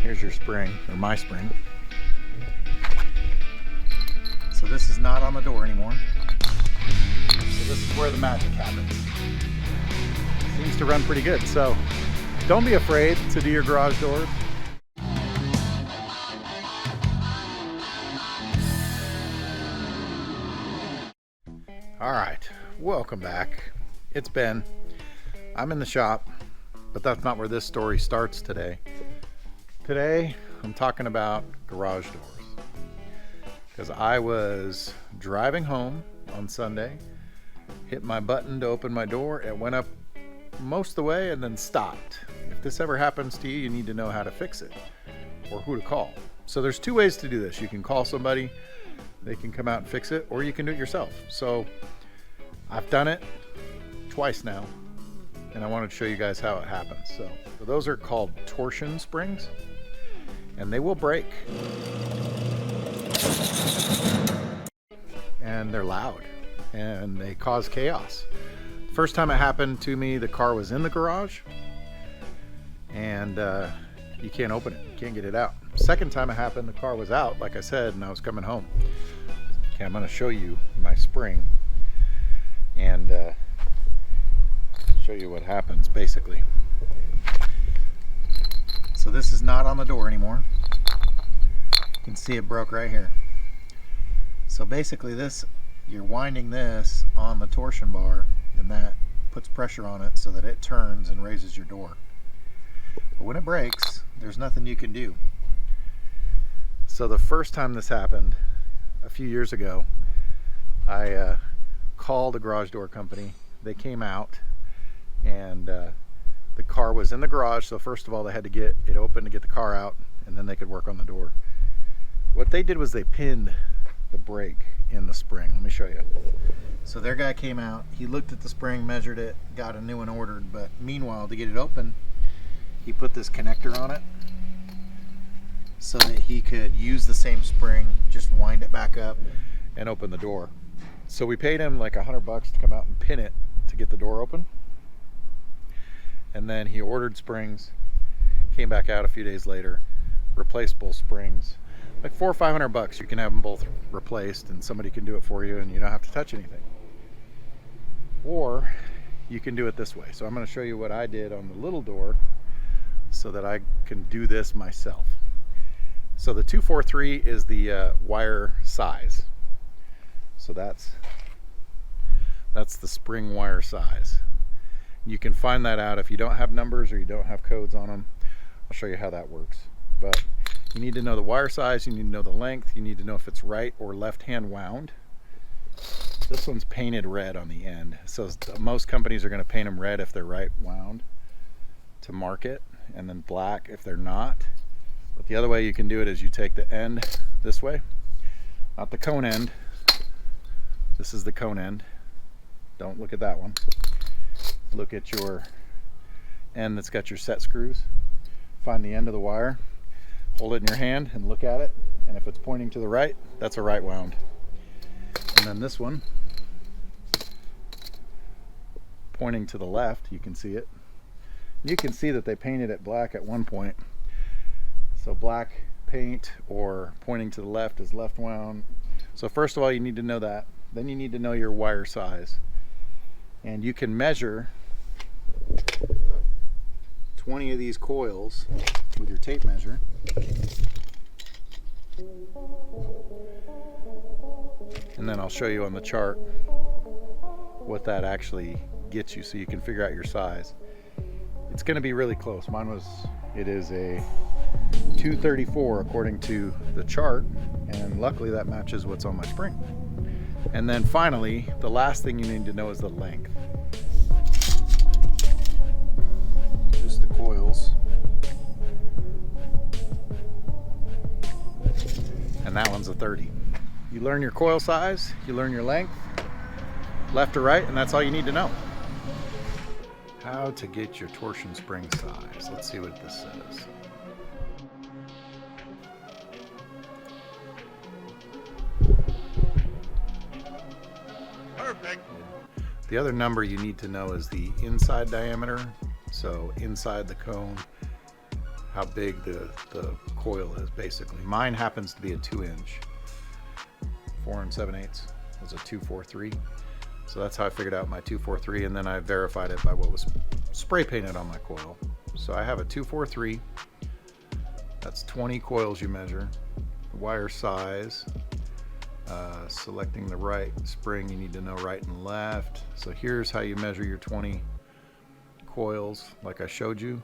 Here's your spring, or my spring. So this is not on the door anymore. So this is where the magic happens. Seems to run pretty good. So don't be afraid to do your garage doors. All right, welcome back. It's Ben. I'm in the shop, but that's not where this story starts today. Today, I'm talking about garage doors. Because I was driving home on Sunday, hit my button to open my door, it went up most of the way and then stopped. If this ever happens to you, you need to know how to fix it or who to call. So there's two ways to do this. You can call somebody, they can come out and fix it, or you can do it yourself. So I've done it twice now, and I wanted to show you guys how it happens. So those are called torsion springs, and they will break. And they're loud, and they cause chaos. First time it happened to me, the car was in the garage, and you can't open it, you can't get it out. Second time it happened, the car was out, like I said, and I was coming home. Okay, I'm going to show you my spring and show you what happens basically. So this is not on the door anymore. You can see it broke right here. So basically this, you're winding this on the torsion bar, and that puts pressure on it so that it turns and raises your door. But when it breaks, there's nothing you can do. So the first time this happened, a few years ago, I called a garage door company. They came out, and the car was in the garage. So first of all, they had to get it open to get the car out, and then they could work on the door. What they did was they pinned the brake in the spring. Let me show you. So their guy came out, he looked at the spring, measured it, got a new one ordered, but meanwhile, to get it open, he put this connector on it so that he could use the same spring, just wind it back up and open the door. So we paid him like $100 to come out and pin it to get the door open. And then he ordered springs, came back out a few days later, replaced both springs. Like $400 or $500, you can have them both replaced, and somebody can do it for you, and you don't have to touch anything. Or you can do it this way. So I'm going to show you what I did on the little door so that I can do this myself. So the 243 is the wire size. So that's the spring wire size. You can find that out if you don't have numbers or you don't have codes on them. I'll show you how that works. But you need to know the wire size, you need to know the length, you need to know if it's right or left hand wound. This one's painted red on the end. So most companies are going to paint them red if they're right wound to mark it, and then black if they're not. But the other way you can do it is you take the end this way, not the cone end. This is the cone end. Don't look at that one. Look at your end that's got your set screws. Find the end of the wire, hold it in your hand and look at it, and if it's pointing to the right, that's a right wound. And then this one pointing to the left, you can see it. You can see that they painted it black at one point. So black paint or pointing to the left is left wound. So first of all, you need to know that. Then you need to know your wire size. And you can measure 20 of these coils with your tape measure. And then I'll show you on the chart what that actually gets you so you can figure out your size. It's going to be really close. It is a 234 according to the chart, and luckily that matches what's on my spring. And then finally, the last thing you need to know is the length. Just the coils. And that one's a 30. You learn your coil size, you learn your length, left or right, and that's all you need to know. How to get your torsion spring size. Let's see what this says. Perfect. The other number you need to know is the inside diameter. So inside the cone, how big the coil is, basically. Mine happens to be a 2-inch. 4 7/8 was a 243. So that's how I figured out my 243, and then I verified it by what was spray painted on my coil. So I have a 243. That's 20 coils you measure. Wire size. Selecting the right spring, you need to know right and left. So here's how you measure your 20 coils, like I showed you.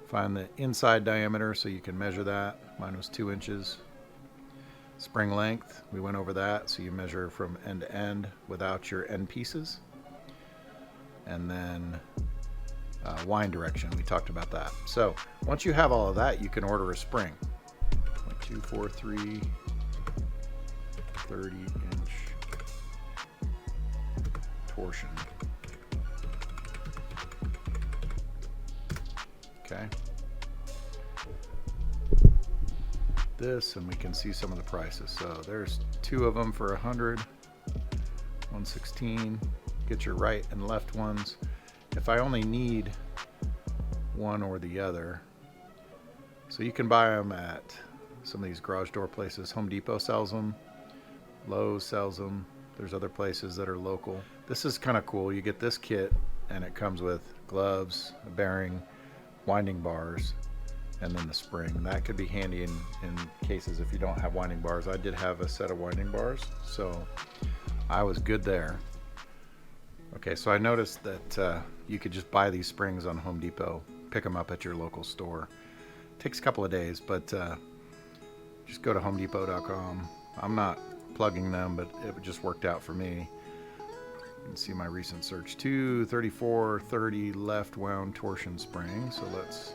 Find the inside diameter so you can measure that. Mine was 2 inches. Spring length, we went over that, so you measure from end to end without your end pieces. And then wind direction, we talked about that. So once you have all of that, you can order a spring. 243 30-inch torsion. Okay. This, and we can see some of the prices. So there's 2 of them for 100, 116. Get your right and left ones. If I only need one or the other, so you can buy them at some of these garage door places. Home Depot sells them, Lowe's sells them. There's other places that are local. This is kind of cool. You get this kit and it comes with gloves, a bearing, winding bars, and then the spring. That could be handy in cases if you don't have winding bars. I did have a set of winding bars, so I was good there. Okay, so I noticed that you could just buy these springs on Home Depot, pick them up at your local store. Takes a couple of days, but just go to homedepot.com. I'm not plugging them, but it just worked out for me. You can see my recent search. 234/30 left wound torsion spring. So let's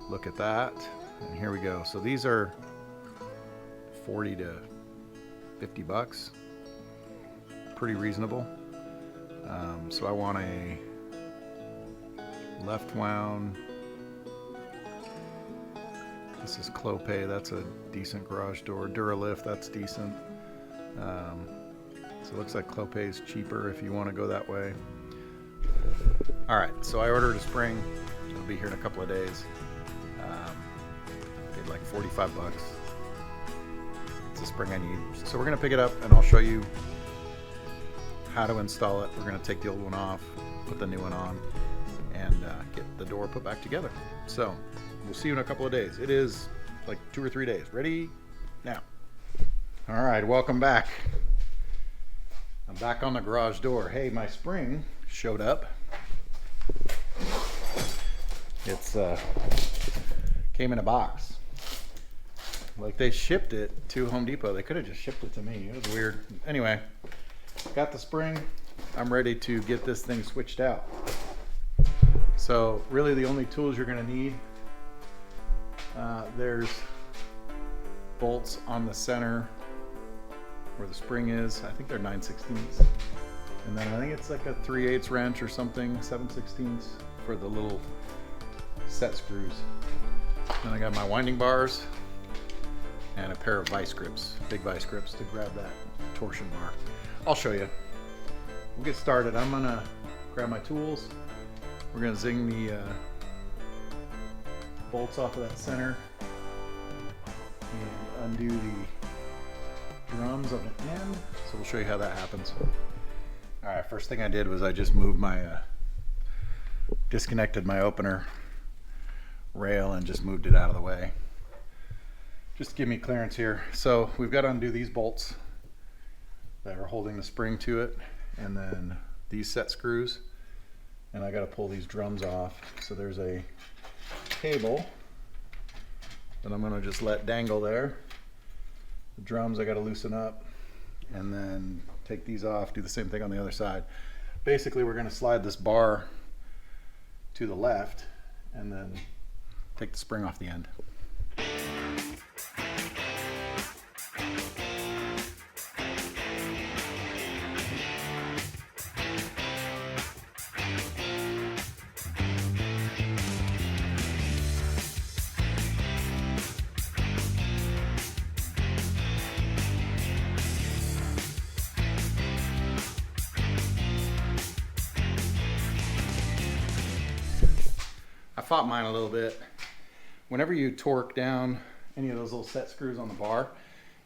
look at that. And here we go. So these are 40 to 50 bucks. Pretty reasonable. So I want a left wound. This is Clopay, that's a decent garage door. Duralift, that's decent. So it looks like Clopay is cheaper if you want to go that way. All right, so I ordered a spring. It'll be here in a couple of days. Paid like 45 bucks. It's the spring I need. So we're gonna pick it up and I'll show you how to install it. We're gonna take the old one off, put the new one on, and get the door put back together. So we'll see you in a couple of days. It is like 2 or 3 days. Ready? Now. All right, welcome back. I'm back on the garage door. Hey, my spring showed up. It's came in a box. Like they shipped it to Home Depot. They could have just shipped it to me. It was weird. Anyway, got the spring. I'm ready to get this thing switched out. So really the only tools you're gonna need, there's bolts on the center where the spring is. I think they're 9/16. And then I think it's like a 3/8 wrench or something, 7/16 for the little set screws. Then I got my winding bars and a pair of vice grips, big vice grips to grab that torsion bar. I'll show you. We'll get started. I'm gonna grab my tools. We're gonna zing the bolts off of that center and undo the drums on the end. So we'll show you how that happens. All right, first thing I did was I just moved my, disconnected my opener rail and just moved it out of the way. Just to give me clearance here. So we've got to undo these bolts that are holding the spring to it, and then these set screws, and I got to pull these drums off. So there's a cable that I'm going to just let dangle there. The drums I got to loosen up, and then take these off, do the same thing on the other side. Basically we're going to slide this bar to the left and then take the spring off the end. I taught mine a little bit. Whenever you torque down any of those little set screws on the bar,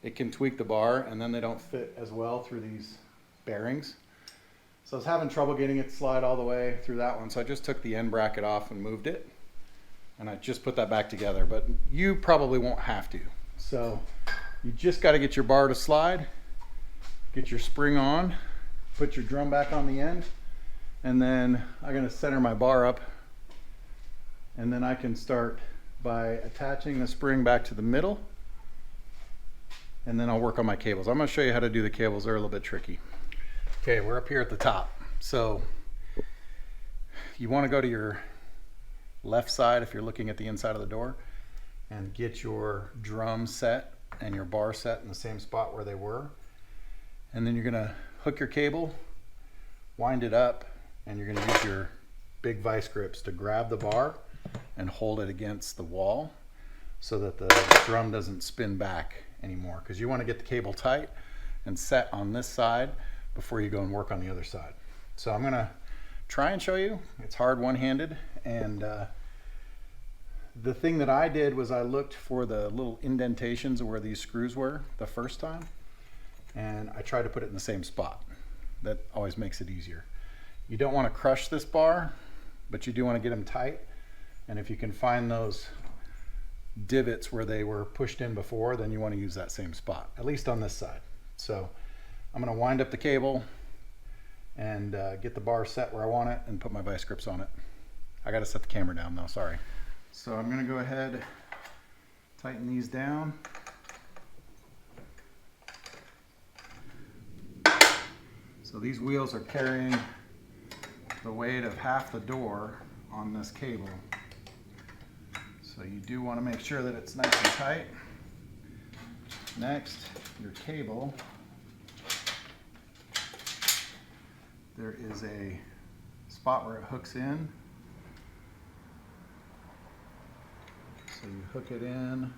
it can tweak the bar and then they don't fit as well through these bearings. So I was having trouble getting it to slide all the way through that one, so I just took the end bracket off and moved it. And I just put that back together, but you probably won't have to. So you just got to get your bar to slide, get your spring on, put your drum back on the end, and then I'm going to center my bar up, and then I can start by attaching the spring back to the middle, and then I'll work on my cables. I'm going to show you how to do the cables. They're a little bit tricky. Okay, we're up here at the top. So you want to go to your left side if you're looking at the inside of the door and get your drum set and your bar set in the same spot where they were. And then you're gonna hook your cable, wind it up, and you're gonna use your big vice grips to grab the bar and hold it against the wall so that the drum doesn't spin back anymore, because you want to get the cable tight and set on this side before you go and work on the other side. So I'm gonna try and show you. It's hard one-handed, and the thing that I did was I looked for the little indentations of where these screws were the first time, and I tried to put it in the same spot. That always makes it easier. You don't want to crush this bar, but you do want to get them tight, and if you can find those divots where they were pushed in before, then you want to use that same spot, at least on this side. So I'm going to wind up the cable and get the bar set where I want it and put my vice grips on it. I got to set the camera down though, sorry. So I'm going to go ahead, tighten these down. So these wheels are carrying the weight of half the door on this cable. So you do want to make sure that it's nice and tight. Next, your cable. There is a spot where it hooks in. So you hook it in,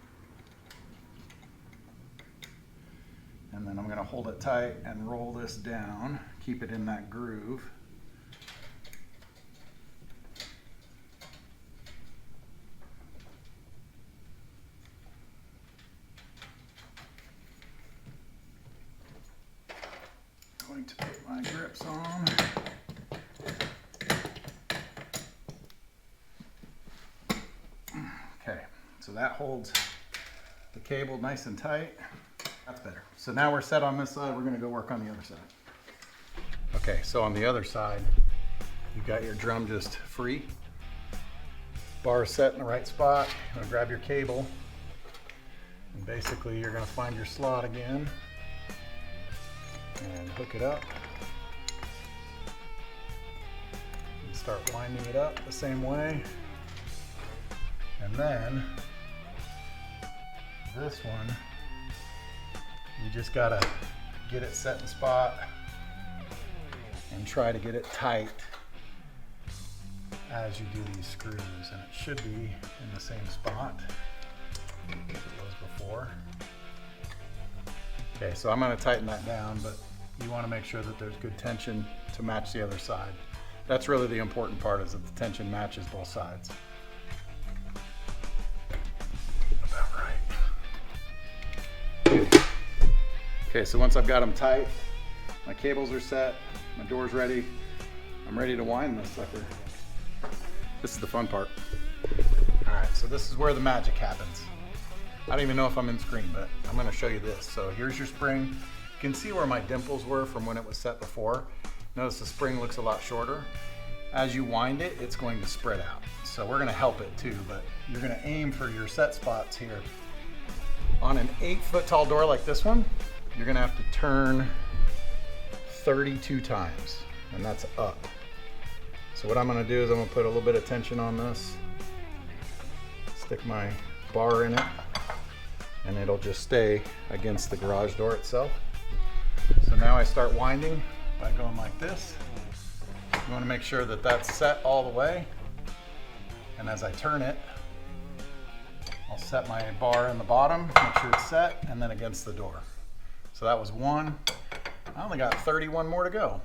and then I'm going to hold it tight and roll this down, keep it in that groove. Going to put my grips on. Okay, so that holds the cable nice and tight. That's better. So now we're set on this side. We're going to go work on the other side. Okay, so on the other side, you've got your drum just free. Bar set in the right spot. You're going to grab your cable, and basically you're going to find your slot again and hook it up and start winding it up the same way. And then this one, you just gotta get it set in spot and try to get it tight as you do these screws, and it should be in the same spot as it was before. Okay, so I'm gonna tighten that down, but you wanna make sure that there's good tension to match the other side. That's really the important part, is that the tension matches both sides. Okay, so once I've got them tight, my cables are set, my door's ready, I'm ready to wind this sucker. This is the fun part. All right, so this is where the magic happens. I don't even know if I'm in screen, but I'm gonna show you this. So here's your spring. You can see where my dimples were from when it was set before. Notice the spring looks a lot shorter. As you wind it, it's going to spread out. So we're gonna help it too, but you're gonna aim for your set spots here. On an 8-foot tall door like this one, you're gonna have to turn 32 times, and that's up. So what I'm gonna do is I'm gonna put a little bit of tension on this, stick my bar in it, and it'll just stay against the garage door itself. So now I start winding by going like this. You wanna make sure that that's set all the way, and as I turn it, I'll set my bar in the bottom, make sure it's set, and then against the door. So that was one. I only got 31 more to go.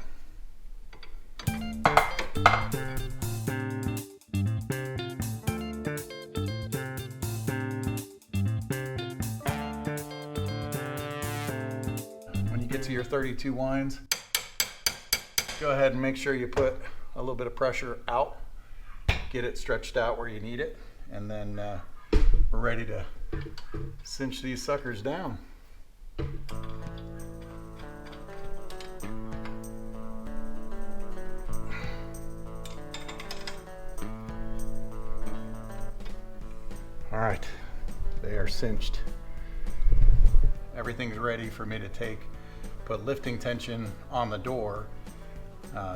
to your 32 winds. Go ahead and make sure you put a little bit of pressure out. Get it stretched out where you need it. And then we're ready to cinch these suckers down. All right, they are cinched. Everything's ready for me to put lifting tension on the door.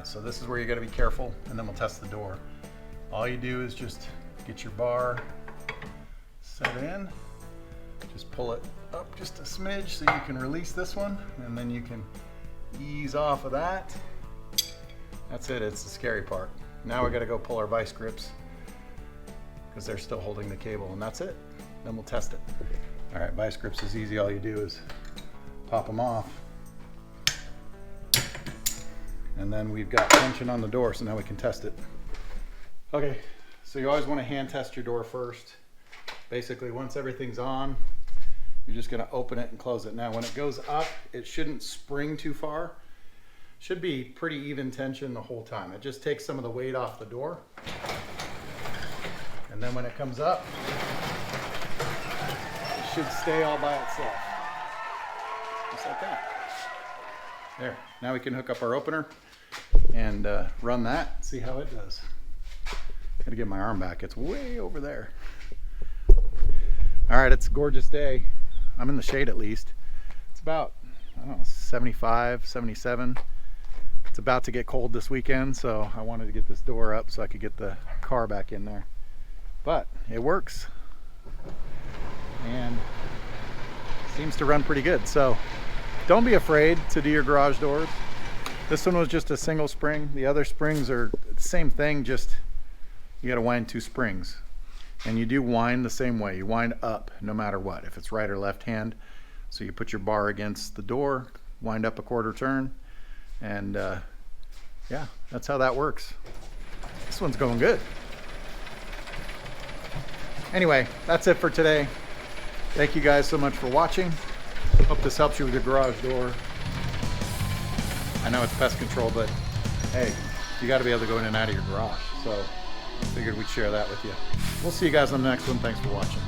So this is where you gotta be careful, and then we'll test the door. All you do is just get your bar set in, just pull it up just a smidge so you can release this one, and then you can ease off of that. That's it, it's the scary part. Now we gotta go pull our vice grips because they're still holding the cable, and that's it. Then we'll test it. All right, vice grips is easy. All you do is pop them off. And then we've got tension on the door, so now we can test it. Okay, so you always want to hand test your door first. Basically, once everything's on, you're just gonna open it and close it. Now, when it goes up, it shouldn't spring too far. Should be pretty even tension the whole time. It just takes some of the weight off the door. And then when it comes up, it should stay all by itself. Just like that. There, now we can hook up our opener and run that, see how it does. Gotta get my arm back, it's way over there. All right, it's a gorgeous day. I'm in the shade at least. It's about, I don't know, 75, 77. It's about to get cold this weekend, so I wanted to get this door up so I could get the car back in there. But it works and seems to run pretty good. So don't be afraid to do your garage doors. This one was just a single spring. The other springs are the same thing, just you gotta wind 2 springs. And you do wind the same way. You wind up no matter what, if it's right or left hand. So you put your bar against the door, wind up a 1/4 turn, and yeah, that's how that works. This one's going good. Anyway, that's it for today. Thank you guys so much for watching. Hope this helps you with your garage door. I know it's pest control, but hey, you got to be able to go in and out of your garage. So I figured we'd share that with you. We'll see you guys on the next one. Thanks for watching.